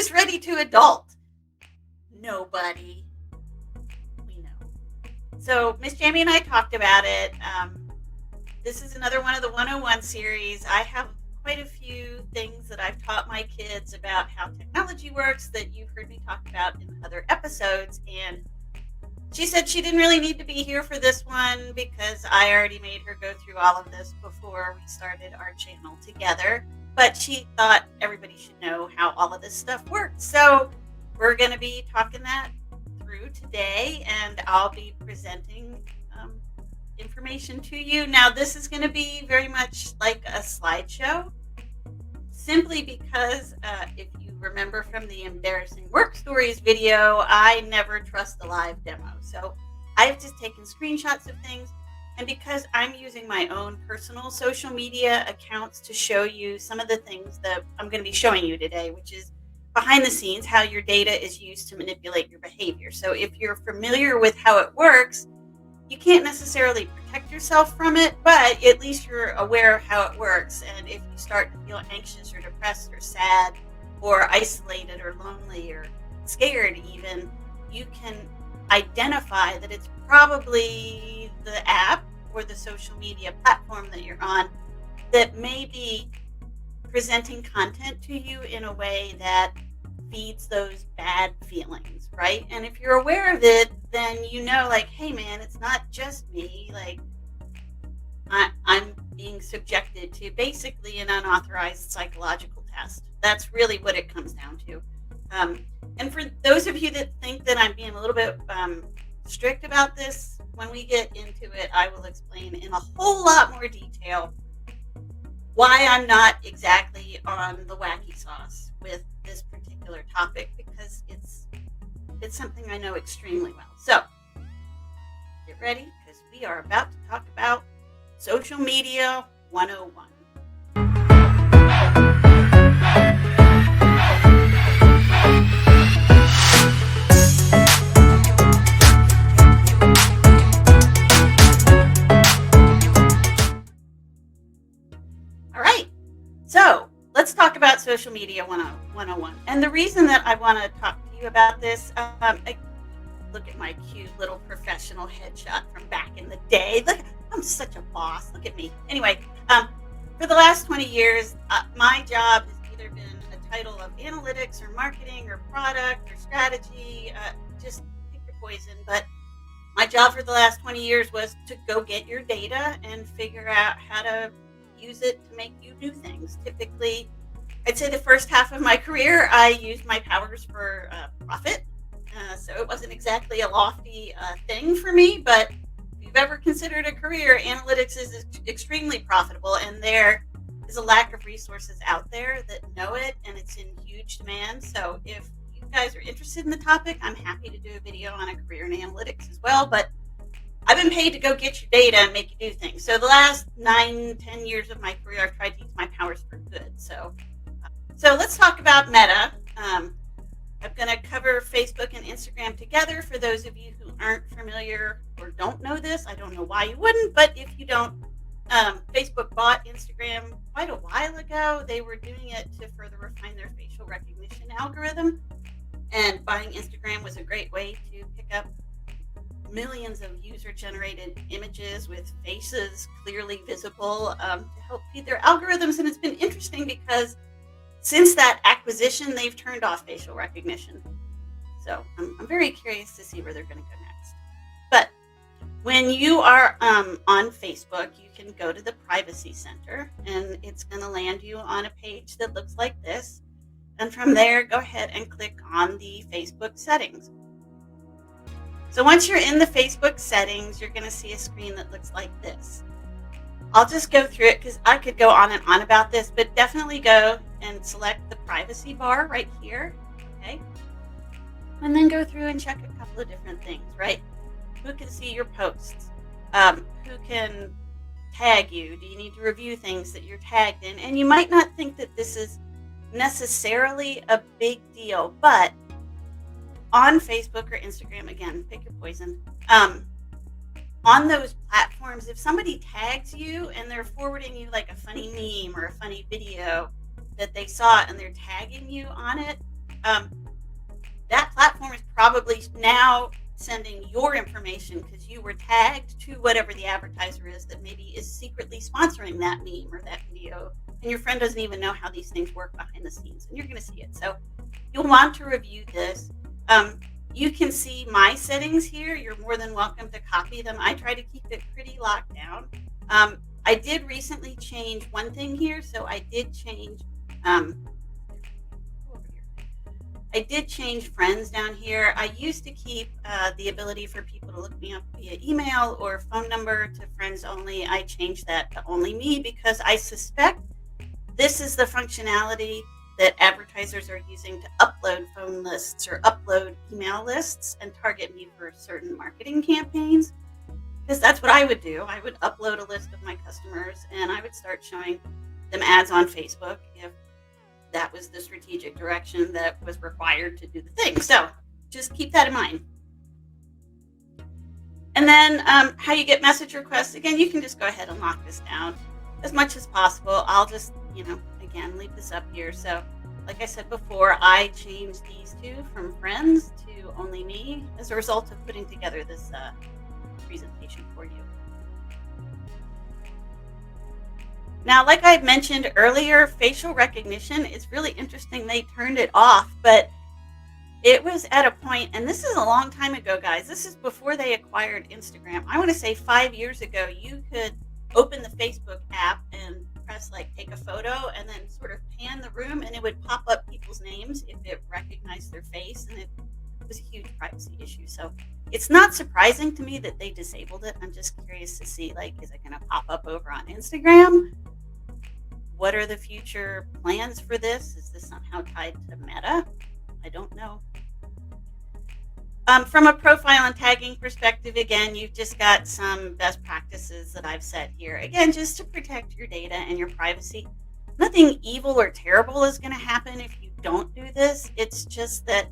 Who's ready to adult? Nobody. We know. So Miss Jamie and I talked about it. This is another one of the 101 series. I have quite a few things that I've taught my kids about how technology works that you've heard me talk about in other episodes. And she said she didn't really need to be here for this one because I already made her go through all of this before we started our channel together. But she thought everybody should know how all of this stuff works. So we're going to be talking that through today, and I'll be presenting information to you. Now, this is going to be very much like a slideshow, simply because if you remember from the embarrassing work stories video, I never trust the live demo. So I've just taken screenshots of things, and because I'm using my own personal social media accounts to show you some of the things that I'm going to be showing you today, which is behind the scenes, how your data is used to manipulate your behavior. So if you're familiar with how it works, you can't necessarily protect yourself from it, but at least you're aware of how it works. And if you start to feel anxious or depressed or sad or isolated or lonely or scared even, you can identify that it's probably the app or the social media platform that you're on that may be presenting content to you in a way that feeds those bad feelings, right? And if you're aware of it, then you know, like, hey man, it's not just me. Like, I'm being subjected to basically an unauthorized psychological test. That's really what it comes down to. And for those of you that think that I'm being a little bit strict about this, when we get into it, I will explain in a whole lot more detail why I'm not exactly on the wacky sauce with this particular topic, because it's something I know extremely well. So get ready, because we are about to talk about social media 101. So let's talk about social media 101. And the reason that I want to talk to you about this, look at my cute little professional headshot from back in the day. Look, I'm such a boss. Look at me. Anyway, for the last 20 years, my job has either been a title of analytics or marketing or product or strategy. Just pick your poison. But my job for the last 20 years was to go get your data and figure out how to use it to make you do things. Typically, I'd say the first half of my career, I used my powers for profit. So it wasn't exactly a lofty thing for me, but if you've ever considered a career, analytics is extremely profitable, and there is a lack of resources out there that know it, and it's in huge demand. So if you guys are interested in the topic, I'm happy to do a video on a career in analytics as well, but I've been paid to go get your data and make you do things. So the last 9-10 years of my career, I've tried to use my powers for good. So let's talk about Meta. I'm going to cover Facebook and Instagram together. For those of you who aren't familiar or don't know this, I don't know why you wouldn't, but if you don't, Facebook bought Instagram quite a while ago. They were doing it to further refine their facial recognition algorithm. And buying Instagram was a great way to pick up millions of user-generated images with faces clearly visible to help feed their algorithms. And it's been interesting because since that acquisition, they've turned off facial recognition. So I'm very curious to see where they're going to go next. But when you are on Facebook, you can go to the Privacy Center, and it's going to land you on a page that looks like this. And from there, go ahead and click on the Facebook settings. So once you're in the Facebook settings, you're going to see a screen that looks like this. I'll just go through it because I could go on and on about this, but definitely go and select the privacy bar right here, okay? And then go through and check a couple of different things, right? Who can see your posts? Who can tag you? Do you need to review things that you're tagged in? And you might not think that this is necessarily a big deal, but on Facebook or Instagram, again, pick your poison. On those platforms, if somebody tags you and they're forwarding you like a funny meme or a funny video that they saw and they're tagging you on it, that platform is probably now sending your information because you were tagged to whatever the advertiser is that maybe is secretly sponsoring that meme or that video, and your friend doesn't even know how these things work behind the scenes, and you're going to see it. So you'll want to review this. You can see my settings here. You're more than welcome to copy them. I try to keep it pretty locked down. I did recently change one thing here. So I did change friends down here. I used to keep the ability for people to look me up via email or phone number to friends only. I changed that to only me because I suspect this is the functionality that advertisers are using to upload phone lists or upload email lists and target me for certain marketing campaigns. Because that's what I would do. I would upload a list of my customers and I would start showing them ads on Facebook if that was the strategic direction that was required to do the thing. So just keep that in mind. And then how you get message requests. Again, you can just go ahead and lock this down as much as possible. I'll just, again, leave this up here. So like I said before, I changed these two from friends to only me as a result of putting together this presentation for you. Now, like I mentioned earlier, facial recognition is really interesting. They turned it off, but it was at a point, and this is a long time ago, guys. This is before they acquired Instagram. I want to say 5 years ago, you could open the Facebook app and press take a photo and then sort of pan the room and it would pop up people's names if it recognized their face, and it was a huge privacy issue. So it's not surprising to me that they disabled it. I'm just curious to see, is it going to pop up over on Instagram? What are the future plans for this? Is this somehow tied to Meta? I don't know. From a profile and tagging perspective, again, you've just got some best practices that I've set here. Again, just to protect your data and your privacy. Nothing evil or terrible is going to happen if you don't do this. It's just that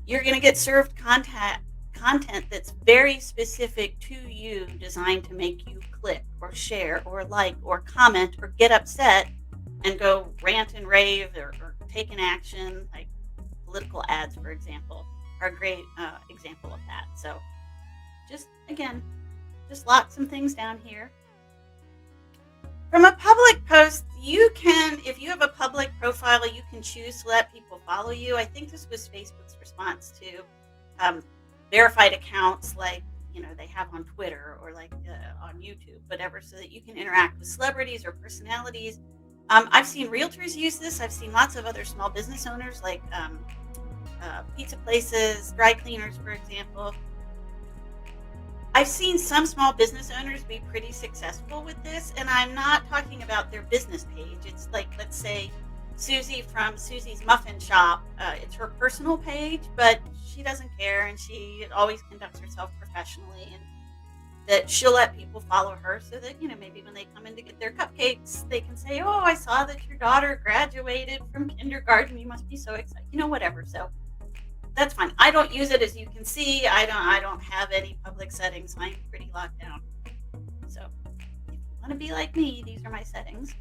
you're going to get served content that's very specific to you, designed to make you click or share or like or comment or get upset and go rant and rave or take an action. Like political ads, for example, are a great example of that. So just lock some things down here. From a public post, you can, if you have a public profile, you can choose to let people follow you. I think this was Facebook's response to verified accounts they have on Twitter or on YouTube, whatever, so that you can interact with celebrities or personalities. I've seen realtors use this. I've seen lots of other small business owners pizza places, dry cleaners, for example. I've seen some small business owners be pretty successful with this, and I'm not talking about their business page. It's let's say Susie from Susie's Muffin Shop. It's her personal page, but she doesn't care, and she always conducts herself professionally, and that she'll let people follow her so that, maybe when they come in to get their cupcakes, they can say, oh, I saw that your daughter graduated from kindergarten. You must be so excited, whatever. So that's fine. I don't use it, as you can see. I don't have any public settings. I'm pretty locked down. So if you want to be like me, these are my settings.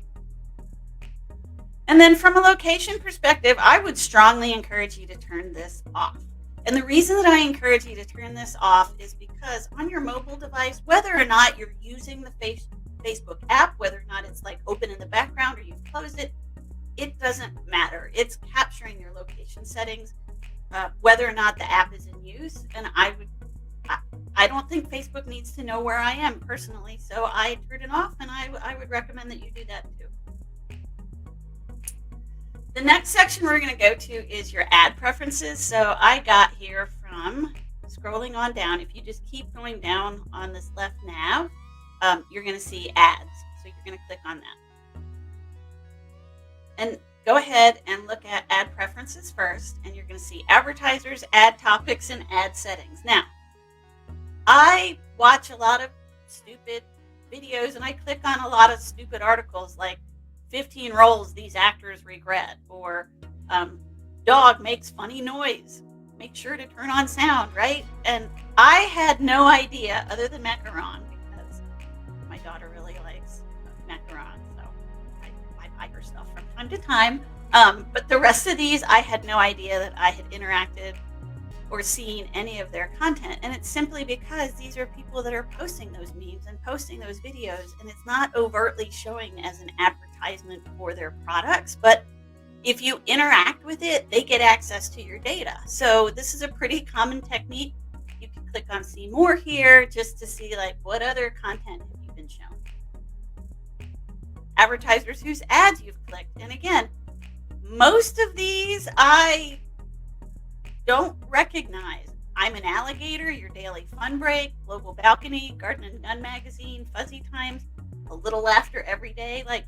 And then from a location perspective, I would strongly encourage you to turn this off. And the reason that I encourage you to turn this off is because on your mobile device, whether or not you're using the Facebook app, whether or not it's open in the background or you've closed it, it doesn't matter. It's capturing your location settings, whether or not the app is in use. And I don't think Facebook needs to know where I am personally. So I turn it off, and I would recommend that you do that too. The next section we're going to go to is your ad preferences. So I got here from scrolling on down. If you just keep going down on this left nav, you're going to see ads. So you're going to click on that. And go ahead and look at ad preferences first, and you're going to see advertisers, ad topics, and ad settings. Now, I watch a lot of stupid videos, and I click on a lot of stupid articles like 15 roles these actors regret, or dog makes funny noise. Make sure to turn on sound, right? And I had no idea, other than macaron, because my daughter really likes macaron, so I buy her stuff from time to time. But the rest of these, I had no idea that I had interacted or seen any of their content. And it's simply because these are people that are posting those memes and posting those videos, and it's not overtly showing as an advertisement for their products, but if you interact with it, they get access to your data. So this is a pretty common technique. You can click on see more here just to see like what other content have you been shown. Advertisers whose ads you've clicked. And again, most of these I don't recognize. I'm an Alligator, Your Daily Fun Break, Global Balcony, Garden and Gun Magazine, Fuzzy Times, A Little Laughter Every Day. Like,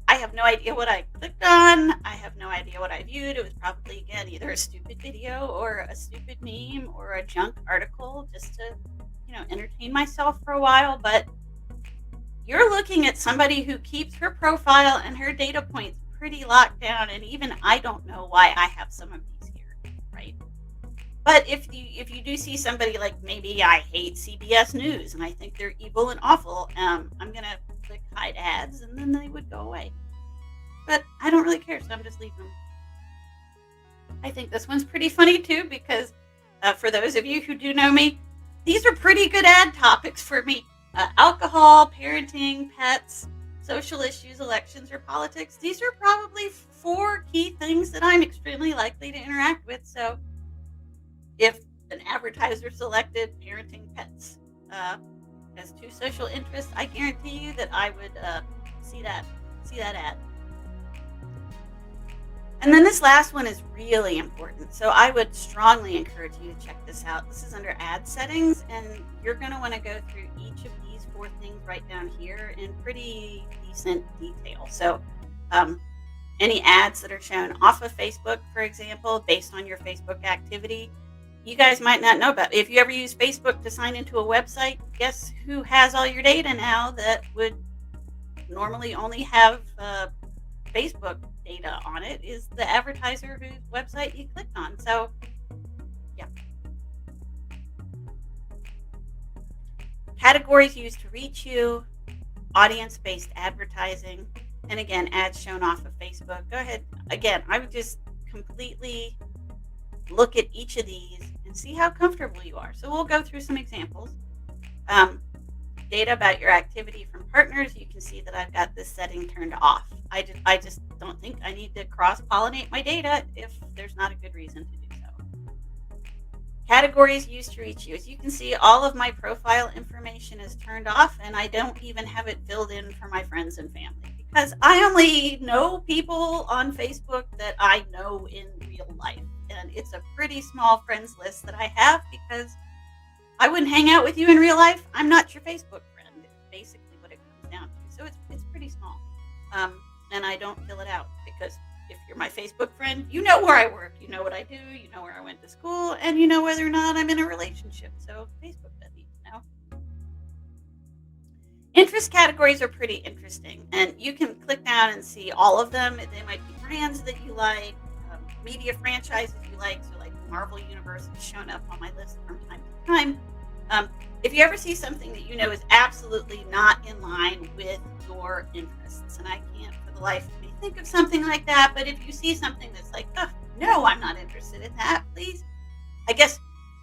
I have no idea what I clicked on. I have no idea what I viewed. It was probably, again, either a stupid video or a stupid meme or a junk article just to, entertain myself for a while. But you're looking at somebody who keeps her profile and her data points pretty locked down. And even I don't know why I have some of these here, right? But if you do see somebody like maybe I hate CBS News and I think they're evil and awful, I'm going to click hide ads and then they would go away. But I don't really care, so I'm just leaving them. I think this one's pretty funny too because for those of you who do know me, these are pretty good ad topics for me. Alcohol, parenting, pets, social issues, elections, or politics. These are probably 4 key things that I'm extremely likely to interact with. So if an advertiser selected parenting pets as 2 social interests, I guarantee you that I would see that ad. And then this last one is really important. So I would strongly encourage you to check this out. This is under ad settings, and you're going to want to go through each of these 4 things right down here in pretty decent detail. So any ads that are shown off of Facebook, for example, based on your Facebook activity, you guys might not know about. If you ever use Facebook to sign into a website, guess who has all your data now that would normally only have Facebook data on it is the advertiser whose website you clicked on. So, yeah. Categories used to reach you, audience-based advertising, and again, ads shown off of Facebook. Go ahead. Again, I would just completely look at each of these and see how comfortable you are. So we'll go through some examples. Data about your activity from partners. You can see that I've got this setting turned off. I just don't think I need to cross-pollinate my data if there's not a good reason to do so. Categories used to reach you. As you can see, all of my profile information is turned off, and I don't even have it filled in for my friends and family because I only know people on Facebook that I know in real life. And it's a pretty small friends list that I have because I wouldn't hang out with you in real life. I'm not your Facebook friend. It's basically what it comes down to. So it's pretty small. And I don't fill it out because if you're my Facebook friend, you know where I work, you know what I do, you know where I went to school, and you know whether or not I'm in a relationship. So Facebook doesn't need to know. Interest categories are pretty interesting, and you can click down and see all of them. They might be brands that you like, media franchises you like, so like the Marvel Universe has shown up on my list from time to time. If you ever see something that you know is absolutely not in line with your interests, and I can't for the life of me think of something like that, but if you see something that's like, oh, no, I'm not interested in that, please. I guess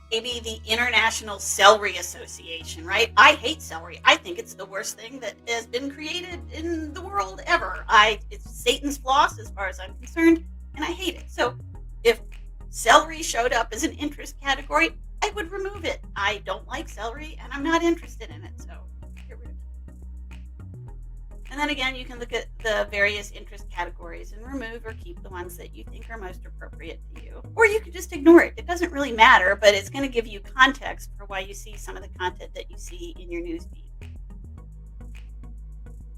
maybe the International Celery Association, right? I hate celery. I think it's the worst thing that has been created in the world ever. It's Satan's floss as far as I'm concerned, and I hate it. So if celery showed up as an interest category, I would remove it. I don't like celery, and I'm not interested in it, so get rid of it. And then again, you can look at the various interest categories and remove or keep the ones that you think are most appropriate to you. Or you could just ignore it. It doesn't really matter, but it's going to give you context for why you see some of the content that you see in your newsfeed.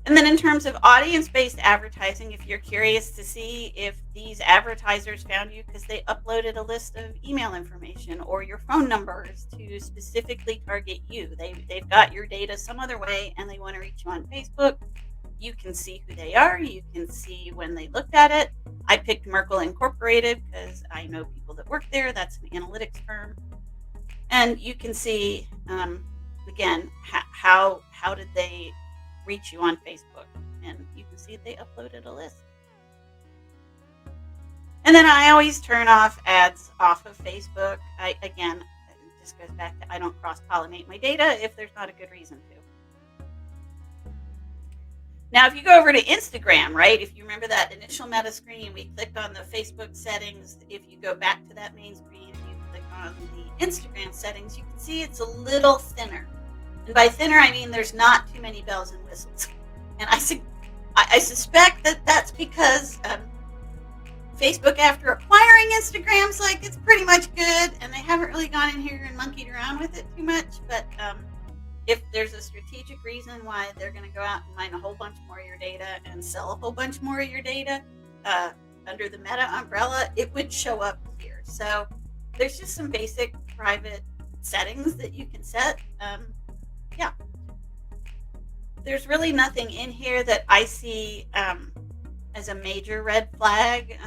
And then in terms of audience-based advertising, if you're curious to see if these advertisers found you because they uploaded a list of email information or your phone numbers to specifically target you, they've got your data some other way and they want to reach you on Facebook, you can see who they are. You can see when they looked at it. I picked Merkle Incorporated because I know people that work there. That's an analytics firm. And you can see, again, how did they reach you on Facebook, and you can see they uploaded a list. And then I always turn off ads off of Facebook. Again, it just goes back to I don't cross-pollinate my data if there's not a good reason to. Now, if you go over to Instagram, right, if you remember that initial meta screen, we clicked on the Facebook settings. If you go back to that main screen and you click on the Instagram settings, you can see it's a little thinner. And by thinner, I mean there's not too many bells and whistles. And I suspect that that's because Facebook, after acquiring Instagram's like it's pretty much good, and they haven't really gone in here and monkeyed around with it too much. But if there's a strategic reason why they're going to go out and mine a whole bunch more of your data and sell a whole bunch more of your data under the Meta umbrella, it would show up here. So there's just some basic private settings that you can set. Yeah. There's really nothing in here that I see as a major red flag.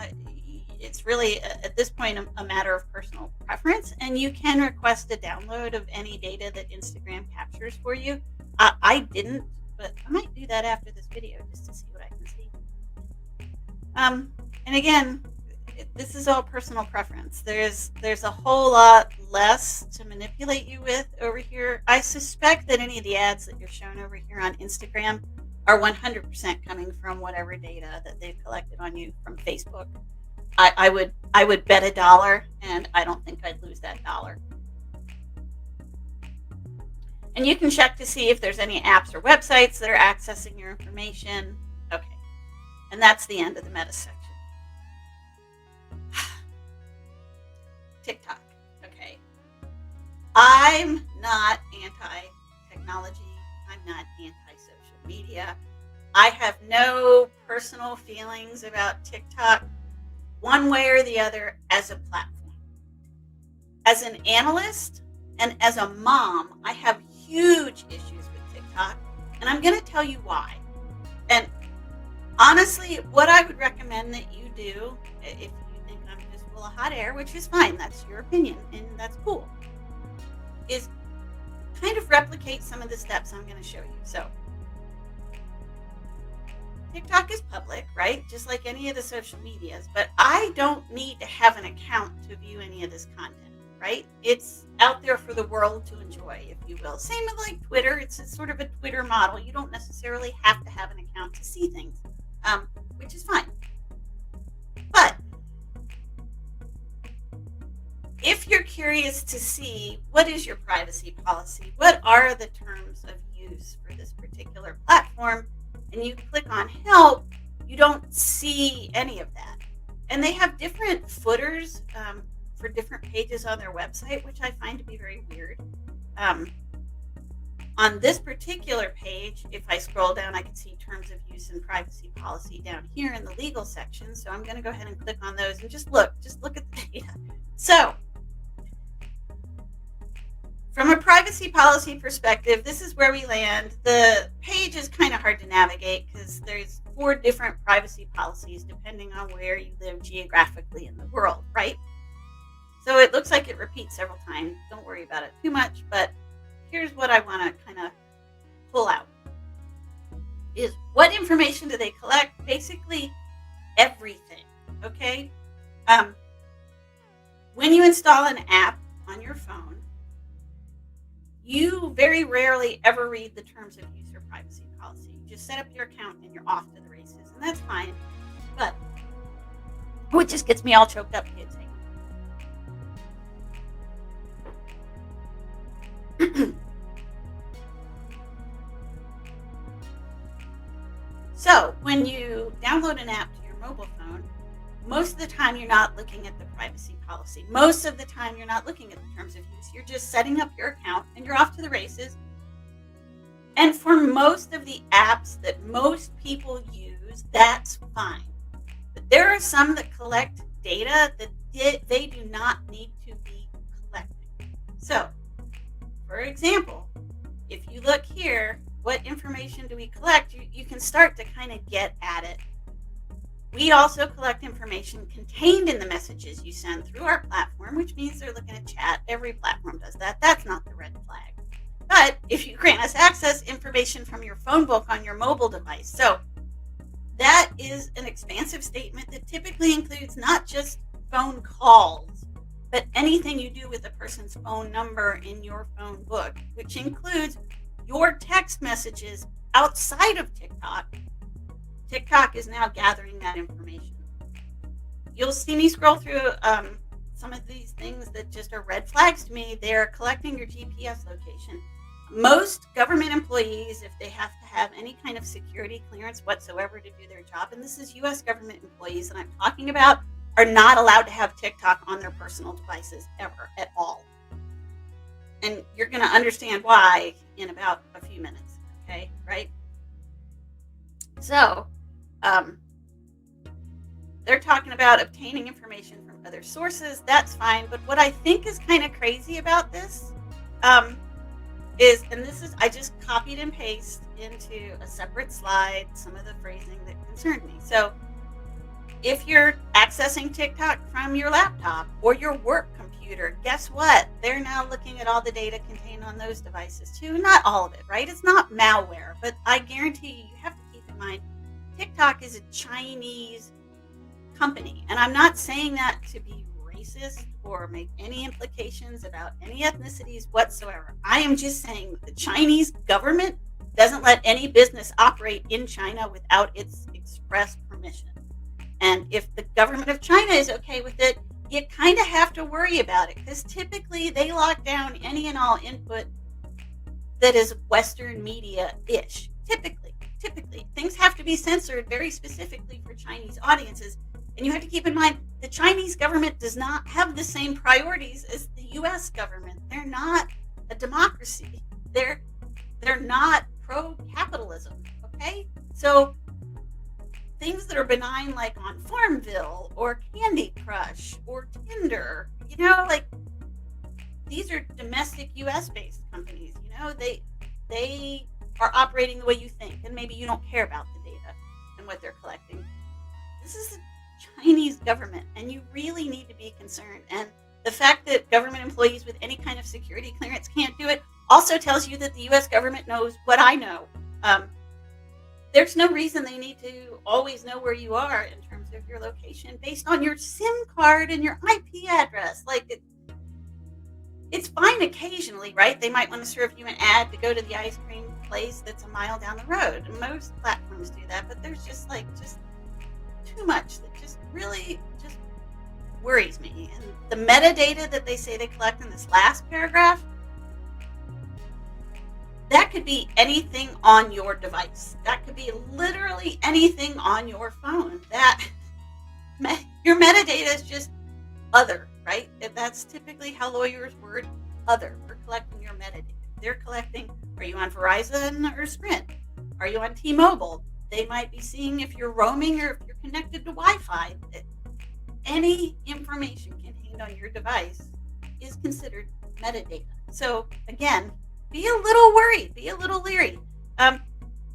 It's really, at this point, a matter of personal preference, and you can request a download of any data that Instagram captures for you. I didn't, but I might do that after this video just to see what I can see. And again, this is all personal preference. There's a whole lot less to manipulate you with over here. I suspect that any of the ads that you're shown over here on Instagram are 100% coming from whatever data that they've collected on you from Facebook. I would bet $1, and I don't think I'd lose that $1. And you can check to see if there's any apps or websites that are accessing your information. Okay, and that's the end of the meta section. TikTok. Okay, I'm not anti-technology. I'm not anti-social media. I have no personal feelings about TikTok one way or the other as a platform. As an analyst and as a mom, I have huge issues with TikTok, and I'm going to tell you why. And honestly, what I would recommend that you do, if you think I'm just full of hot air, which is fine, that's your opinion, and that's cool, is kind of replicate some of the steps I'm going to show you. So TikTok is public, right? Just like any of the social medias, but I don't need to have an account to view any of this content, right? It's out there for the world to enjoy, if you will. Same with like Twitter. It's sort of a Twitter model. You don't necessarily have to have an account to see things, which is fine. But if you're curious to see what is your privacy policy, what are the terms of use for this particular platform, and you click on help, you don't see any of that. And they have different footers for different pages on their website, which I find to be very weird. On this particular page, if I scroll down, I can see terms of use and privacy policy down here in the legal section. So I'm going to go ahead and click on those and just look at the data. So from a privacy policy perspective, this is where we land. The page is kind of hard to navigate because there's 4 different privacy policies depending on where you live geographically in the world, right? So it looks like it repeats several times. Don't worry about it too much, but here's what I want to kind of pull out. Is what information do they collect? Basically everything, okay? When you install an app on your phone, you very rarely ever read the terms of use or privacy policy. You just set up your account and you're off to the races, and that's fine. But it just gets me all choked up. So when you download an app to your mobile phone, most of the time you're not looking at the privacy policy. Most of the time you're not looking at the terms of use. You're just setting up your account and you're off to the races. And for most of the apps that most people use, that's fine. But there are some that collect data that they do not need to be collecting. So, for example, if you look here, what information do we collect? You can start to kind of get at it. We also collect information contained in the messages you send through our platform, which means they're looking at chat. Every platform does that. That's not the red flag. But if you grant us access information from your phone book on your mobile device, so that is an expansive statement that typically includes not just phone calls, but anything you do with a person's phone number in your phone book, which includes your text messages outside of TikTok. TikTok is now gathering that information. You'll see me scroll through some of these things that just are red flags to me. They're collecting your GPS location. Most government employees, if they have to have any kind of security clearance whatsoever to do their job, and this is U.S. government employees that I'm talking about, are not allowed to have TikTok on their personal devices ever at all. And you're going to understand why in about a few minutes, okay? Right? So, they're talking about obtaining information from other sources. That's fine. But what I think is kind of crazy about this is, and this is, I just copied and pasted into a separate slide some of the phrasing that concerned me. So if you're accessing TikTok from your laptop or your work computer, guess what? They're now looking at all the data contained on those devices too. Not all of it, right? It's not malware, but I guarantee you have to keep in mind, TikTok is a Chinese company. And I'm not saying that to be racist or make any implications about any ethnicities whatsoever. I am just saying the Chinese government doesn't let any business operate in China without its express permission. And if the government of China is okay with it, you kind of have to worry about it, because typically they lock down any and all input that is Western media-ish. Typically. Things have to be censored very specifically for Chinese audiences. And you have to keep in mind, the Chinese government does not have the same priorities as the U.S. government. They're not a democracy. They're not pro-capitalism, okay? So things that are benign, like on Farmville or Candy Crush or Tinder, like these are domestic U.S.-based companies. They are operating the way you think, and maybe you don't care about the data and what they're collecting. This is Chinese government, and you really need to be concerned. And the fact that government employees with any kind of security clearance can't do it also tells you that the U.S. government knows what I know. There's no reason they need to always know where you are in terms of your location based on your SIM card and your IP address. It's fine occasionally, right? They might want to serve you an ad to go to the ice cream place that's a mile down the road. And most platforms do that, but there's just too much that just really just worries me. And the metadata that they say they collect in this last paragraph, that could be anything on your device. That could be literally anything on your phone. Your metadata is just other, right? That's typically how lawyers word other for collecting your metadata. They're collecting, are you on Verizon or Sprint? Are you on T-Mobile? They might be seeing if you're roaming or if you're connected to Wi-Fi. Any information contained on your device is considered metadata. So again, be a little worried, be a little leery. And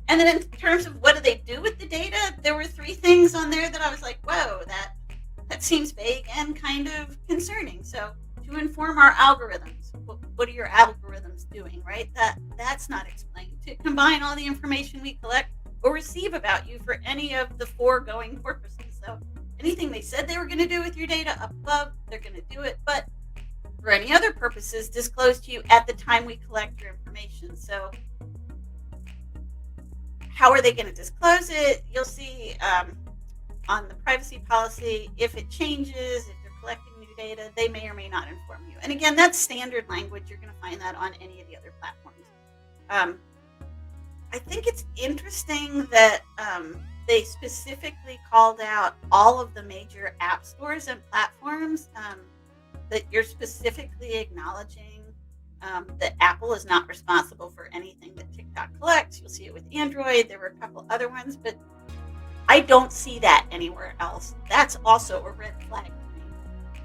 then in terms of what do they do with the data, there were 3 things on there that I was like, whoa, that seems vague and kind of concerning. So to inform our algorithms, what are your algorithms doing, right? That's not explained. To combine all the information we collect or receive about you for any of the foregoing purposes. So anything they said they were going to do with your data above, they're going to do it. But for any other purposes, disclosed to you at the time we collect your information. So how are they going to disclose it? You'll see on the privacy policy, if it changes, if they're collecting new data, they may or may not inform you. And again, that's standard language. You're going to find that on any of the other platforms. I think it's interesting that they specifically called out all of the major app stores and platforms, that you're specifically acknowledging that Apple is not responsible for anything that TikTok collects. You'll see it with Android. There were a couple other ones, but I don't see that anywhere else. That's also a red flag to me.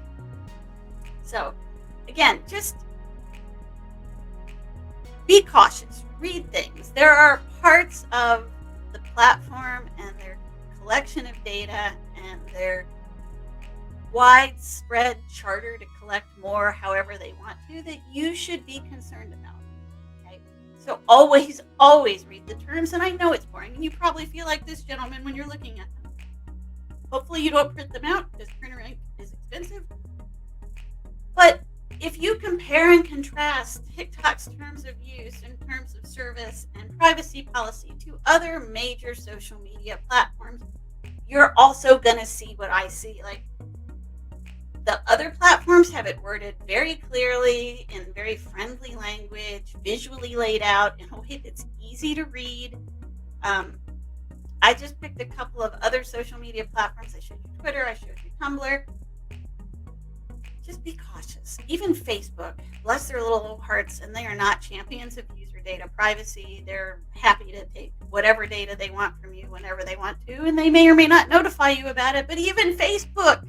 So again, just be cautious. Read things. There are parts of the platform and their collection of data and their widespread charter to collect more however they want to that you should be concerned about. Okay? So always, always read the terms. And I know it's boring, and you probably feel like this gentleman when you're looking at them. Hopefully you don't print them out because printer ink is expensive. But if you compare and contrast TikTok's terms of use and terms of service and privacy policy to other major social media platforms, you're also going to see what I see. Like, the other platforms have it worded very clearly in very friendly language, visually laid out in a way that's easy to read. I just picked a couple of other social media platforms. I showed you Twitter, I showed you Tumblr. Just be cautious. Even Facebook, bless their little hearts, and they are not champions of user data privacy. They're happy to take whatever data they want from you whenever they want to, and they may or may not notify you about it. But even Facebook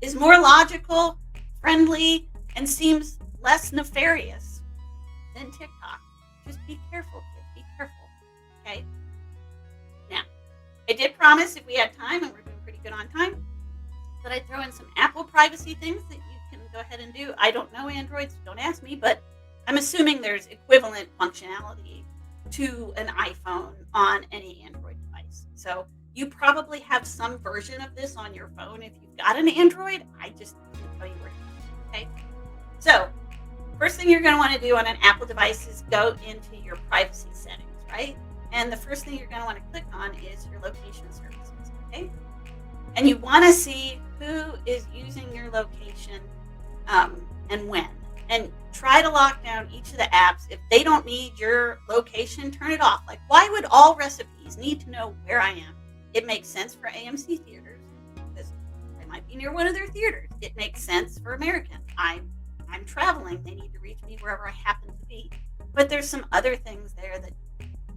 is more logical, friendly, and seems less nefarious than TikTok. Just be careful, kids. Be careful. Okay? Now, I did promise if we had time, and we're doing pretty good on time, that I'd throw in some Apple privacy things that you can go ahead and do. I don't know Android, so don't ask me, but I'm assuming there's equivalent functionality to an iPhone on any Android device. So you probably have some version of this on your phone if you've got an Android. I just can't tell you where to go. Okay? So first thing you're going to want to do on an Apple device is go into your privacy settings, right? And the first thing you're going to want to click on is your location services, okay? And you want to see who is using your location and when. And try to lock down each of the apps. If they don't need your location, turn it off. Like, why would all recipes need to know where I am? It makes sense for AMC theaters because I might be near one of their theaters. It makes sense for American. I'm traveling. They need to reach me wherever I happen to be. But there's some other things there that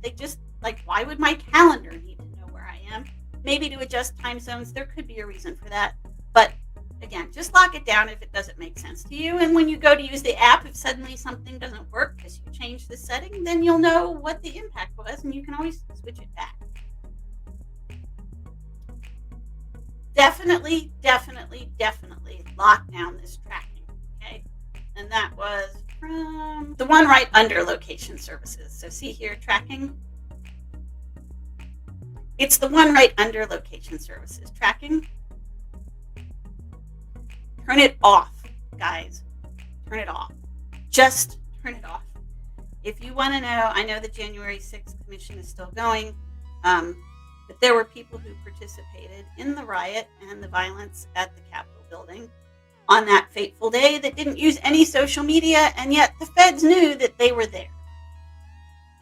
they just, like, why would my calendar need to know where I am? Maybe to adjust time zones. There could be a reason for that. But again, just lock it down if it doesn't make sense to you. And when you go to use the app, if suddenly something doesn't work because you changed the setting, then you'll know what the impact was and you can always switch it back. Definitely, definitely, definitely lock down this tracking, okay? And that was from the one right under location services. So see here, tracking. It's the one right under location services. Tracking. Turn it off, guys. Turn it off. Just turn it off. If you want to know, I know the January 6th commission is still going, but there were people who participated in the riot and the violence at the Capitol building on that fateful day that didn't use any social media, and yet the feds knew that they were there.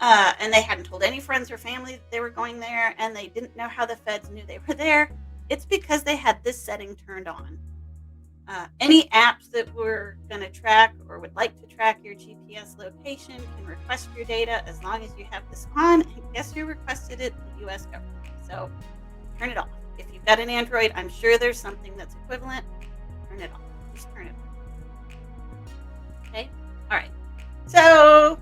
And they hadn't told any friends or family that they were going there, and they didn't know how the feds knew they were there. It's because they had this setting turned on. Any apps that were going to track or would like to track your GPS location can request your data as long as you have this on. And guess who requested it? The U.S. government. So turn it off. If you've got an Android, I'm sure there's something that's equivalent. Turn it off. Just turn it off. Okay? All right. So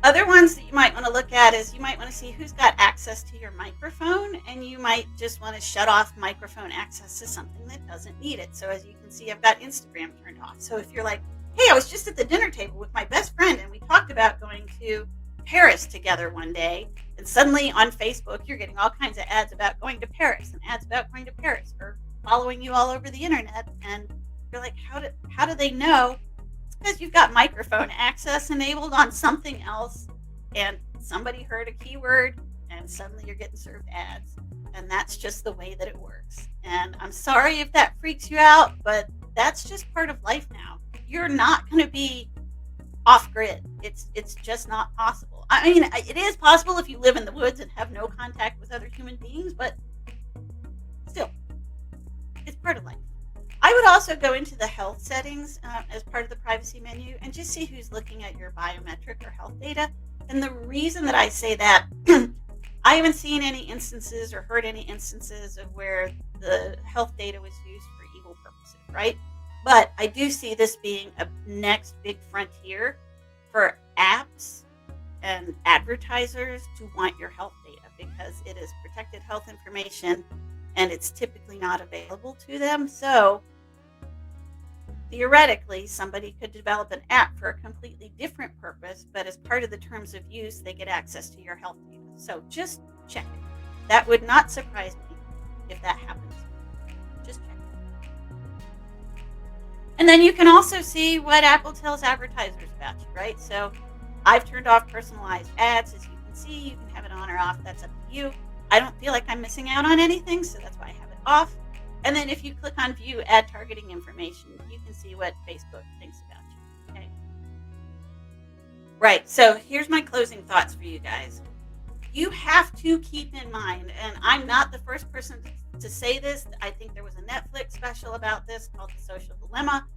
other ones that you might want to look at is you might want to see who's got access to your microphone, and you might just want to shut off microphone access to something that doesn't need it. So as you can see, I've got Instagram turned off. So if you're like, hey, I was just at the dinner table with my best friend and we talked about going to Paris together one day, and suddenly on Facebook you're getting all kinds of ads about going to Paris and ads about going to Paris, or following you all over the internet, and you're like, how do they know? Because you've got microphone access enabled on something else, and somebody heard a keyword and suddenly you're getting served ads. And that's just the way that it works. And I'm sorry if that freaks you out, but that's just part of life now. You're not going to be off grid. It's just not possible. I mean, it is possible if you live in the woods and have no contact with other human beings, but still, it's part of life. I would also go into the health settings as part of the privacy menu and just see who's looking at your biometric or health data. And the reason that I say that, I haven't seen any instances or heard any instances of where the health data was used for evil purposes, right? But I do see this being a next big frontier for apps and advertisers to want your health data, because it is protected health information and it's typically not available to them. So Theoretically, somebody could develop an app for a completely different purpose, but as part of the terms of use, they get access to your health data. So just check it. That would not surprise me if that happens. Just check it. And then you can also see what Apple tells advertisers about you, right? So I've turned off personalized ads. As you can see, you can have it on or off. That's up to you. I don't feel like I'm missing out on anything, so that's why I have it off. And then if you click on view ad targeting information, you can see what Facebook thinks about you. Okay. Right. So here's my closing thoughts for you guys. You have to keep in mind, and I'm not the first person to say this. I think there was a Netflix special about this called The Social Dilemma.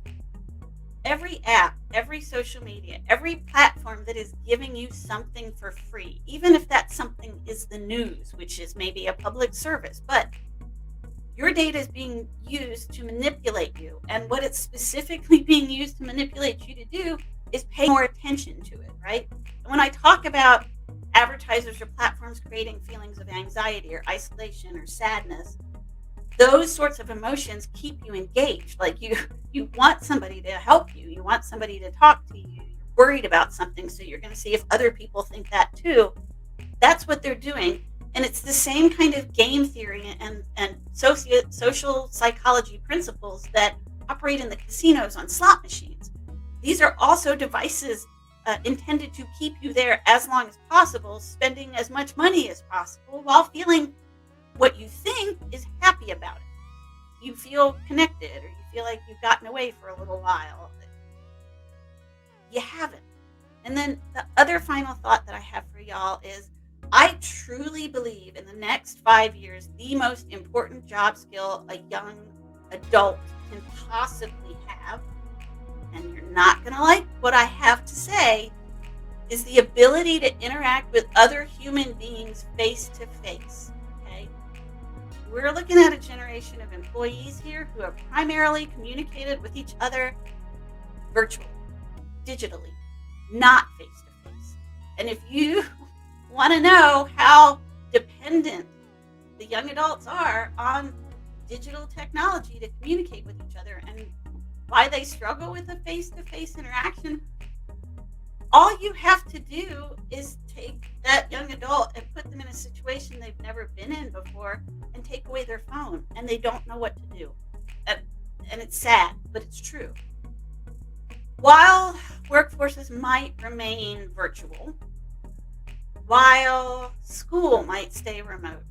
Every app, every social media, every platform that is giving you something for free, even if that something is the news, which is maybe a public service, but your data is being used to manipulate you. And what it's specifically being used to manipulate you to do is pay more attention to it, right? And when I talk about advertisers or platforms creating feelings of anxiety or isolation or sadness, those sorts of emotions keep you engaged. Like you want somebody to help you. You want somebody to talk to you. You're worried about something, so you're going to see if other people think that too. That's what they're doing. And it's the same kind of game theory and social psychology principles that operate in the casinos on slot machines. These are also devices intended to keep you there as long as possible, spending as much money as possible while feeling what you think is happy about it. You feel connected, or you feel like you've gotten away for a little while. You haven't. And then the other final thought that I have for y'all is, I truly believe in the next 5 years, the most important job skill a young adult can possibly have, and you're not going to like what I have to say, is the ability to interact with other human beings face to face. Okay? We're looking at a generation of employees here who have primarily communicated with each other virtually, digitally, not face to face. And if you want to know how dependent the young adults are on digital technology to communicate with each other and why they struggle with a face-to-face interaction, all you have to do is take that young adult and put them in a situation they've never been in before and take away their phone, and they don't know what to do. And it's sad, but it's true. While workforces might remain virtual, while school might stay remote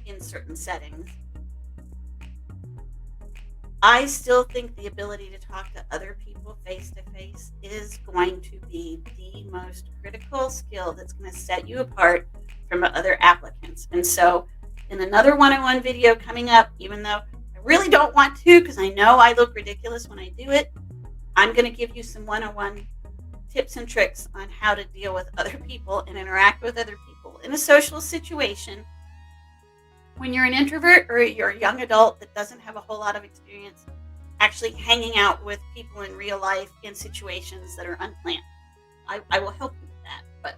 in certain settings, I still think the ability to talk to other people face to face is going to be the most critical skill that's going to set you apart from other applicants. And so in another one-on-one video coming up, even though I really don't want to because I know I look ridiculous when I do it, I'm going to give you some one-on-one tips and tricks on how to deal with other people and interact with other people in a social situation when you're an introvert or you're a young adult that doesn't have a whole lot of experience actually hanging out with people in real life in situations that are unplanned. I will help you with that, but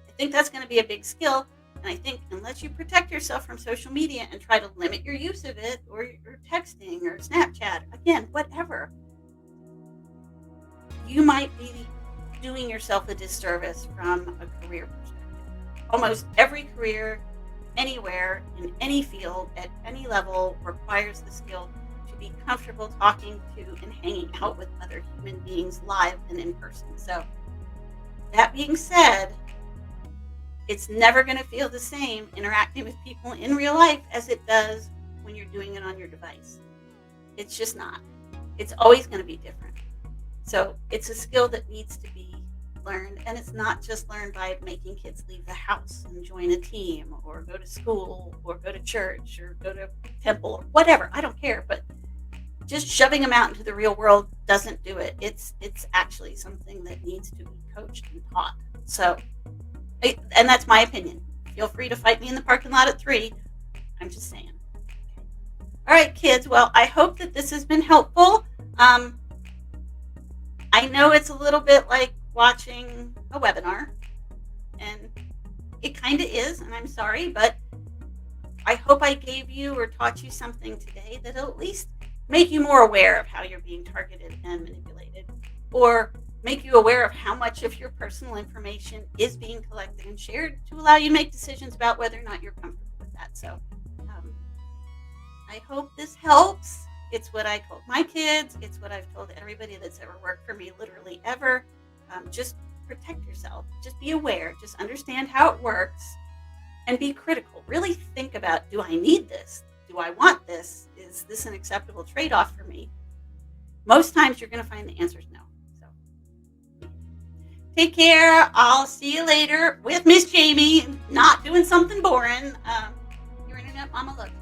I think that's going to be a big skill. And I think unless you protect yourself from social media and try to limit your use of it, or texting or Snapchat, again, whatever, you might be doing yourself a disservice from a career perspective. Almost every career, anywhere, in any field, at any level, requires the skill to be comfortable talking to and hanging out with other human beings live and in person. So that being said, it's never going to feel the same interacting with people in real life as it does when you're doing it on your device. It's just not. It's always going to be different. So it's a skill that needs to be learned, and it's not just learned by making kids leave the house and join a team or go to school or go to church or go to temple or whatever. I don't care, but just shoving them out into the real world doesn't do it. It's actually something that needs to be coached and taught. So, and that's my opinion. Feel free to fight me in the parking lot at 3. I'm just saying. Okay. All right, kids. Well, I hope that this has been helpful. I know it's a little bit like watching a webinar, and it kind of is, and I'm sorry, but I hope I gave you or taught you something today that'll at least make you more aware of how you're being targeted and manipulated, or make you aware of how much of your personal information is being collected and shared to allow you to make decisions about whether or not you're comfortable with that. So I hope this helps. It's what I told my kids. It's what I've told everybody that's ever worked for me, literally ever. Just protect yourself. Just be aware. Just understand how it works and be critical. Really think about, do I need this? Do I want this? Is this an acceptable trade-off for me? Most times you're going to find the answer is no. So take care. I'll see you later with Miss Jamie, not doing something boring. Your Internet Mama loves you.